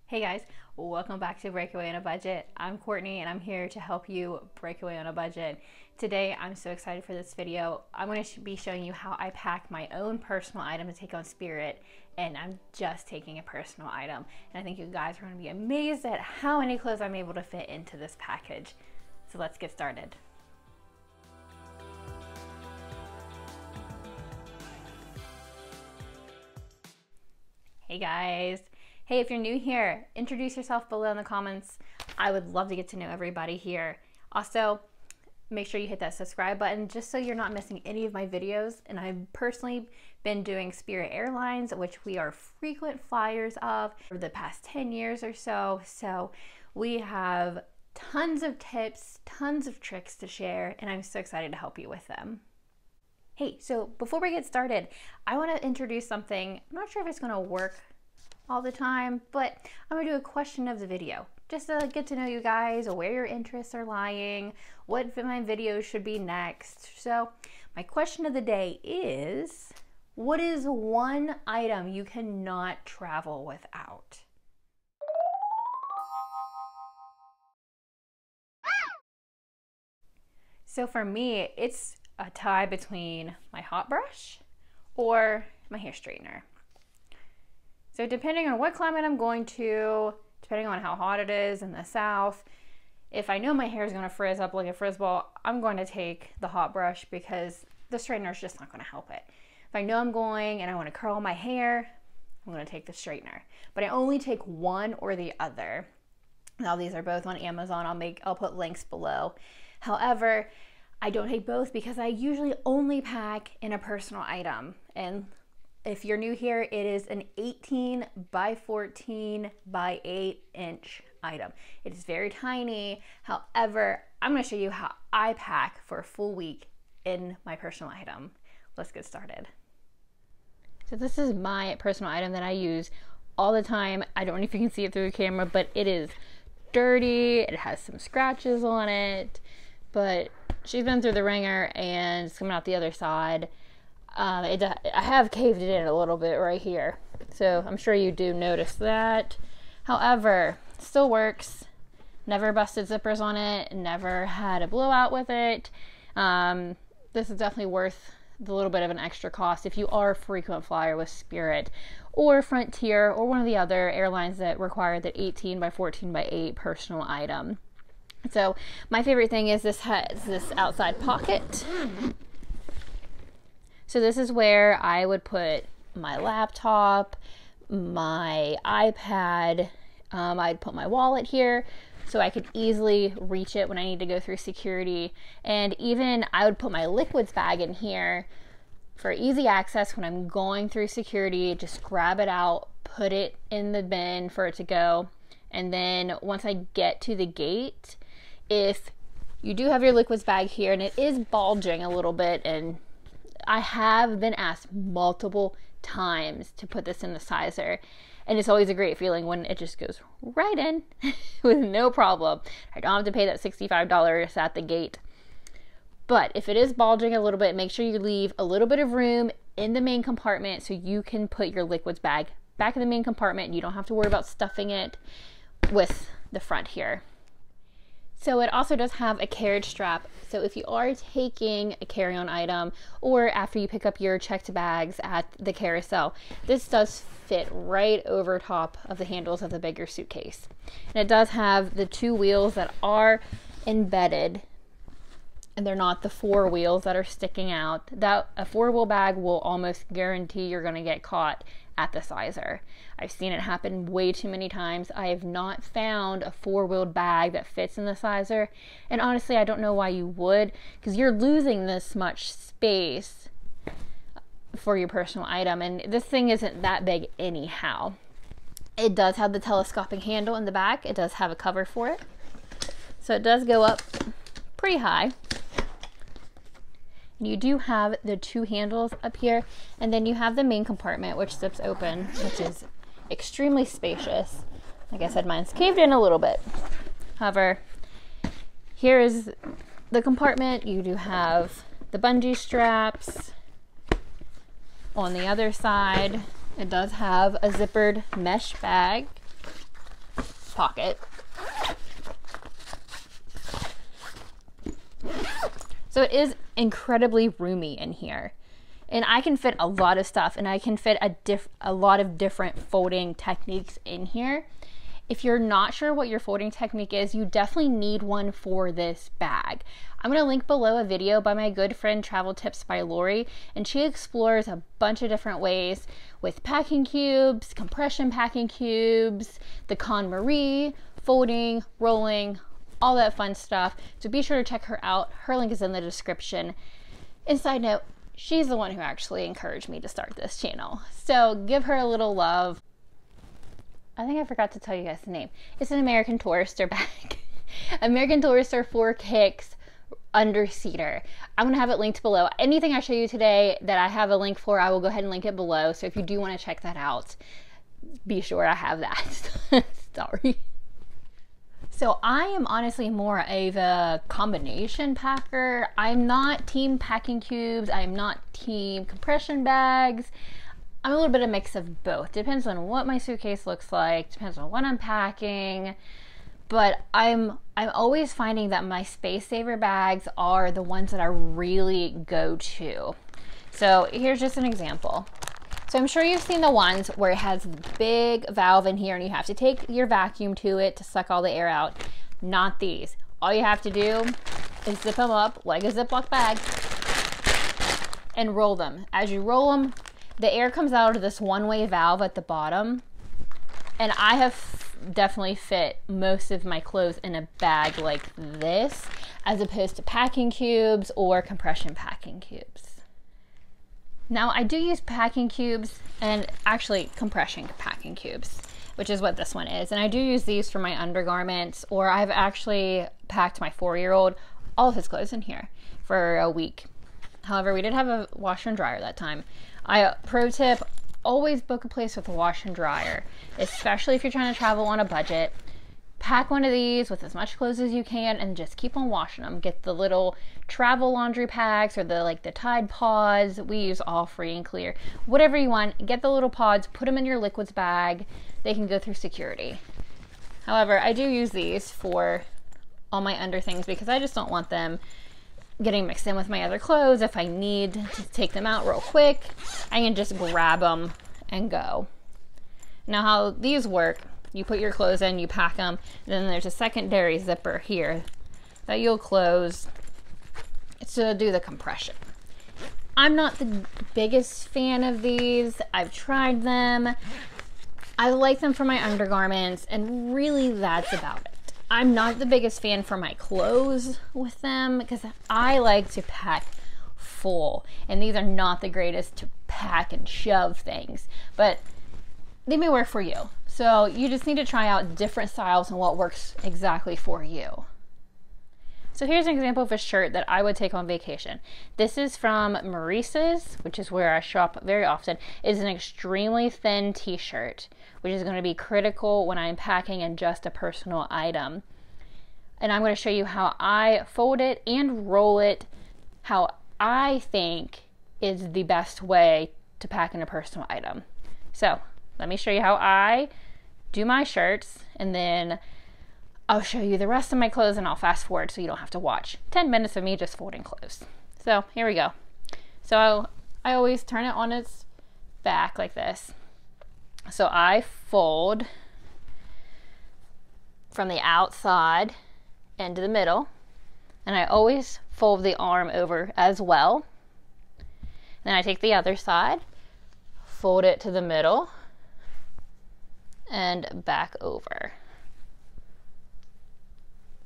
Hey guys, welcome back to Breakaway on a Budget. I'm Courtney and I'm here to help you break away on a budget. Today I'm so excited for this video. I'm going to be showing you how I pack my own personal item to take on Spirit, and I'm just taking a personal item. And I think you guys are going to be amazed at how many clothes I'm able to fit into this package. So let's get started. Hey guys. Hey, if you're new here, introduce yourself below in the comments. I would love to get to know everybody here. Also, make sure you hit that subscribe button just so you're not missing any of my videos. And I've personally been doing Spirit Airlines, which we are frequent flyers of for the past 10 years or so. So we have tons of tips, tons of tricks to share, and I'm so excited to help you with them. Hey, so before we get started, I want to introduce something. I'm not sure if it's going to work all the time, but I'm gonna do a question of the video just to get to know you guys, where your interests are lying, what my videos should be next. So my question of the day is, what is one item you cannot travel without? So for me, it's a tie between my hot brush or my hair straightener. So depending on what climate I'm going to, depending on how hot it is in the south, if I know my hair is going to frizz up like a frizz ball, I'm going to take the hot brush because the straightener is just not going to help it. If I know I'm going and I want to curl my hair, I'm going to take the straightener. But I only take one or the other. Now these are both on Amazon. I'll put links below. However, I don't take both because I usually only pack in a personal item. And if you're new here, it is an 18 by 14 by 8 inch item. It is very tiny. However, I'm going to show you how I pack for a full week in my personal item. Let's get started. So this is my personal item that I use all the time. I don't know if you can see it through the camera, but it is dirty. It has some scratches on it, but she's been through the ringer and it's coming out the other side. I have caved it in a little bit right here, so I'm sure you do notice that. However, still works. Never busted zippers on it, never had a blowout with it. This is definitely worth the little bit of an extra cost if you are a frequent flyer with Spirit or Frontier or one of the other airlines that require the 18 by 14 by 8 personal item. So my favorite thing is this has this outside pocket. So this is where I would put my laptop, my iPad, I'd put my wallet here so I could easily reach it when I need to go through security. And even I would put my liquids bag in here for easy access when I'm going through security. Just grab it out, put it in the bin for it to go. And then once I get to the gate, if you do have your liquids bag here and it is bulging a little bit, and I have been asked multiple times to put this in the sizer, and it's always a great feeling when it just goes right in with no problem. I don't have to pay that $65 at the gate. But if it is bulging a little bit, make sure you leave a little bit of room in the main compartment so you can put your liquids bag back in the main compartment and you don't have to worry about stuffing it with the front here. So it also does have a carriage strap. So if you are taking a carry-on item or after you pick up your checked bags at the carousel, this does fit right over top of the handles of the bigger suitcase. And it does have the two wheels that are embedded, and they're not the four wheels that are sticking out. That a four-wheel bag will almost guarantee you're going to get caught at the sizer. I've seen it happen way too many times. I have not found a four-wheeled bag that fits in the sizer, and honestly I don't know why you would, because you're losing this much space for your personal item, and this thing isn't that big anyhow. It does have the telescoping handle in the back. It does have a cover for it, so it does go up pretty high. You do have the two handles up here, and then you have the main compartment which zips open, which is extremely spacious. Like I said, mine's caved in a little bit. However, here is the compartment. You do have the bungee straps. On the other side, it does have a zippered mesh bag. pocket. So it is incredibly roomy in here. And I can fit a lot of stuff, and I can fit a lot of different folding techniques in here. If you're not sure what your folding technique is, you definitely need one for this bag. I'm going to link below a video by my good friend Travel Tips by Lori, and she explores a bunch of different ways with packing cubes, compression packing cubes, the KonMari, folding, rolling, all that fun stuff. So be sure to check her out. Her link is in the description. And side note, she's the one who actually encouraged me to start this channel. So give her a little love. I think I forgot to tell you guys the name. It's an American Tourister bag. American Tourister 4 Kicks Underseater. I'm going to have it linked below. Anything I show you today that I have a link for, I will go ahead and link it below. So if you do want to check that out, be sure I have that. Sorry. So I am honestly more of a combination packer. I'm not team packing cubes. I'm not team compression bags. I'm a little bit of a mix of both. Depends on what my suitcase looks like, depends on what I'm packing. But I'm always finding that my space saver bags are the ones that I really go to. So here's just an example. So I'm sure you've seen the ones where it has the big valve in here and you have to take your vacuum to it to suck all the air out. Not these. All you have to do is zip them up like a Ziploc bag and roll them. As you roll them, the air comes out of this one-way valve at the bottom, and I have definitely fit most of my clothes in a bag like this, as opposed to packing cubes or compression packing cubes. Now I do use packing cubes and actually compression packing cubes, which is what this one is. And I do use these for my undergarments, or I've actually packed my 4-year-old, all of his clothes in here for a week. However, we did have a washer and dryer that time. Pro tip, always book a place with a washer and dryer, especially if you're trying to travel on a budget. Pack one of these with as much clothes as you can and just keep on washing them. Get the little travel laundry packs or the Tide Pods. We use all free and clear. Whatever you want, get the little pods, put them in your liquids bag. They can go through security. However, I do use these for all my under things because I just don't want them getting mixed in with my other clothes. If I need to take them out real quick, I can just grab them and go. Now how these work, you put your clothes in, you pack them, then there's a secondary zipper here that you'll close to do the compression. I'm not the biggest fan of these. I've tried them. I like them for my undergarments, and really that's about it. I'm not the biggest fan for my clothes with them because I like to pack full, and these are not the greatest to pack and shove things, but they may work for you. So you just need to try out different styles and what works exactly for you. So here's an example of a shirt that I would take on vacation. This is from Maurice's, which is where I shop very often. It's an extremely thin t-shirt, which is going to be critical when I'm packing in just a personal item. And I'm going to show you how I fold it and roll it, how I think is the best way to pack in a personal item. So let me show you how I do my shirts, and then I'll show you the rest of my clothes, and I'll fast forward so you don't have to watch 10 minutes of me just folding clothes. So here we go. So I always turn it on its back like this. So I fold from the outside into the middle, and I always fold the arm over as well. Then I take the other side, fold it to the middle, and back over.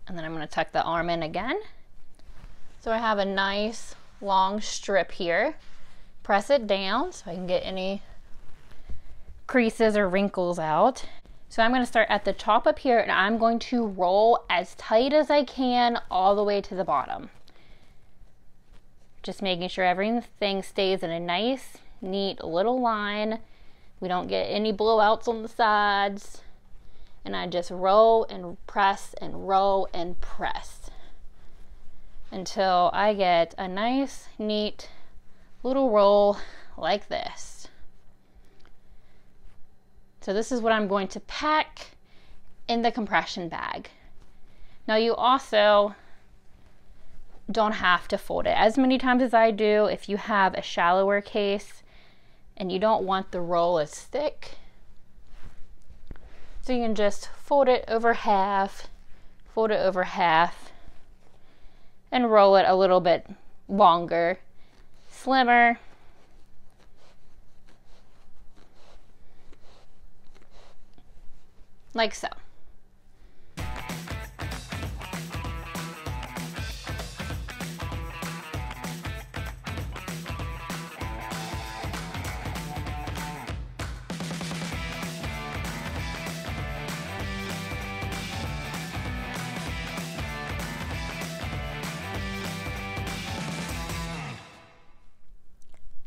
And then I'm going to tuck the arm in again. So I have a nice long strip here. Press it down so I can get any creases or wrinkles out. So I'm going to start at the top up here, and I'm going to roll as tight as I can all the way to the bottom. Just making sure everything stays in a nice, neat little line. We don't get any blowouts on the sides. And I just roll and press and roll and press until I get a nice, neat little roll like this. So this is what I'm going to pack in the compression bag. Now you also don't have to fold it as many times as I do. If you have a shallower case and you don't want the roll as thick, so you can just fold it over half, and roll it a little bit longer, slimmer. Like so.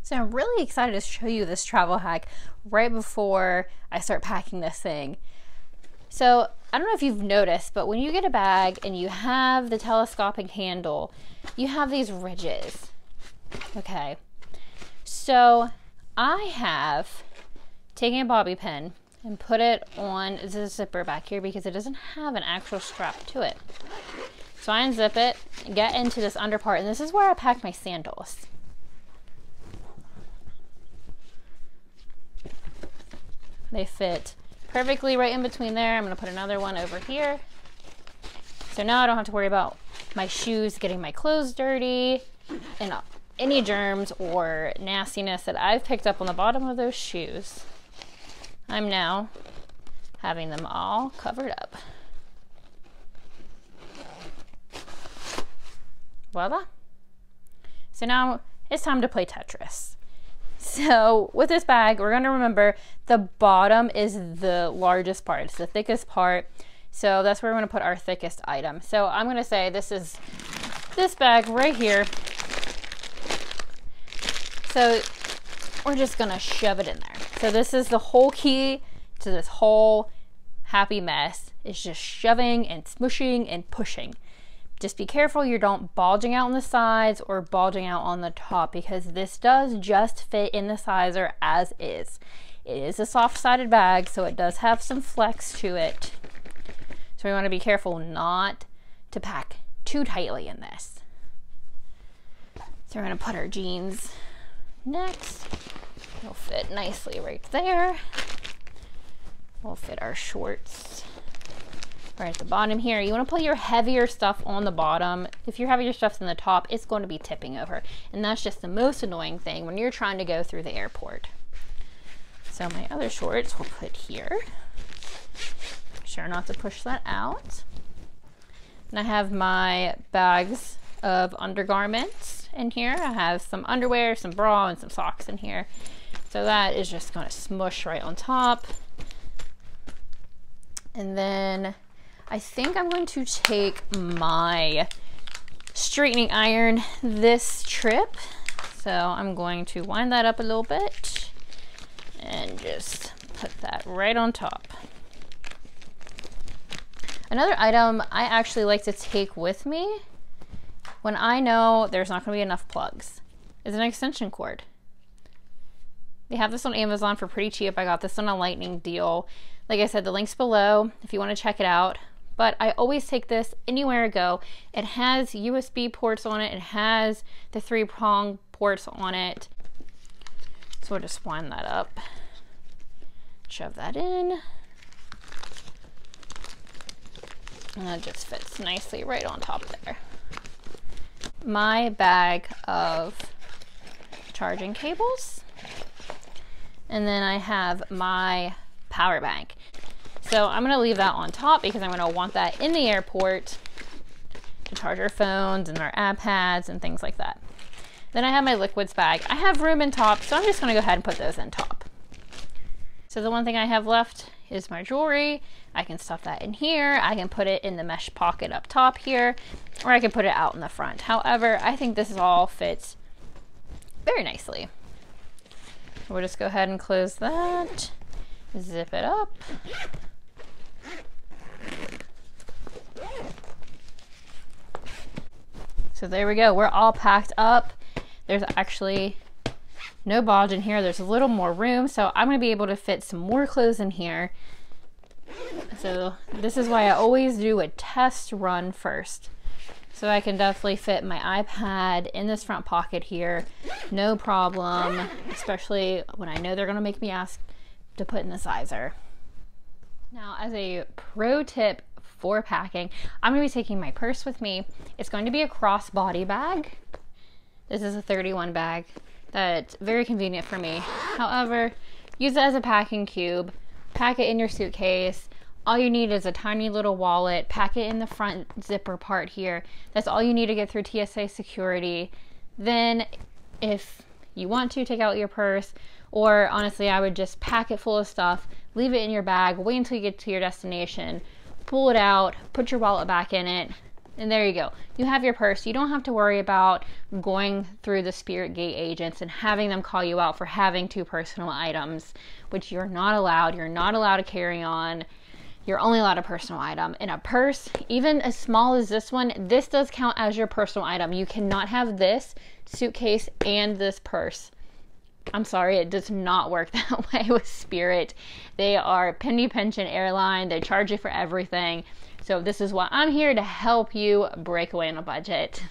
So I'm really excited to show you this travel hack right before I start packing this thing. So I don't know if you've noticed, but when you get a bag and you have the telescopic handle, you have these ridges. Okay, so I have taken a bobby pin and put it on the zipper back here because it doesn't have an actual strap to it. So I unzip it, get into this under part, and this is where I pack my sandals. They fit perfectly right in between there. I'm going to put another one over here. So now I don't have to worry about my shoes getting my clothes dirty and any germs or nastiness that I've picked up on the bottom of those shoes. I'm now having them all covered up. Voila. So now it's time to play Tetris. So with this bag, we're going to remember the bottom is the largest part. It's the thickest part. So that's where we're going to put our thickest item. So I'm going to say this is this bag right here. So we're just going to shove it in there. So this is the whole key to this whole happy mess. It's just shoving and smushing and pushing. Just be careful you don't bulging out on the sides or bulging out on the top, because this does just fit in the sizer as is. It is a soft-sided bag, so it does have some flex to it. So we want to be careful not to pack too tightly in this. So we're going to put our jeans next. It'll fit nicely right there. We'll fit our shorts right at the bottom here. You want to put your heavier stuff on the bottom. If your heavier stuff's in the top, it's going to be tipping over. And that's just the most annoying thing when you're trying to go through the airport. So my other shorts we'll put here. Make sure not to push that out. And I have my bags of undergarments in here. I have some underwear, some bra, and some socks in here. So that is just going to smush right on top. And then I think I'm going to take my straightening iron this trip. So I'm going to wind that up a little bit and just put that right on top. Another item I actually like to take with me when I know there's not going to be enough plugs is an extension cord. They have this on Amazon for pretty cheap. I got this on a lightning deal. Like I said, the link's below if you want to check it out. But I always take this anywhere I go. It has USB ports on it. It has the 3-prong ports on it. So we'll just wind that up. Shove that in. And that just fits nicely right on top there. My bag of charging cables. And then I have my power bank. So I'm going to leave that on top because I'm going to want that in the airport to charge our phones and our iPads and things like that. Then I have my liquids bag. I have room in top, so I'm just going to go ahead and put those in top. So the one thing I have left is my jewelry. I can stuff that in here. I can put it in the mesh pocket up top here, or I can put it out in the front. However, I think this all fits very nicely. We'll just go ahead and close that, zip it up. So there we go, we're all packed up. There's actually no bulge in here. There's a little more room, so I'm gonna be able to fit some more clothes in here. So this is why I always do a test run first. So I can definitely fit my iPad in this front pocket here, no problem, especially when I know they're gonna make me ask to put in the sizer. Now, as a pro tip for packing, I'm gonna be taking my purse with me. It's going to be a crossbody bag. This is a 31 bag. That's very convenient for me. However, use it as a packing cube, pack it in your suitcase. All you need is a tiny little wallet, pack it in the front zipper part here. That's all you need to get through TSA security. Then if you want to, take out your purse, or honestly, I would just pack it full of stuff, leave it in your bag, wait until you get to your destination, pull it out, put your wallet back in it, and there you go. You have your purse. You don't have to worry about going through the Spirit Gate agents and having them call you out for having 2 personal items, which you're not allowed. You're not allowed to carry on. You're only allowed a personal item. In a purse, even as small as this one, this does count as your personal item. You cannot have this suitcase and this purse. I'm sorry, it does not work that way with Spirit. They are penny pension airline. They charge you for everything. So this is why I'm here to help you break away on a budget.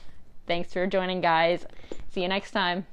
Thanks for joining, guys. See you next time.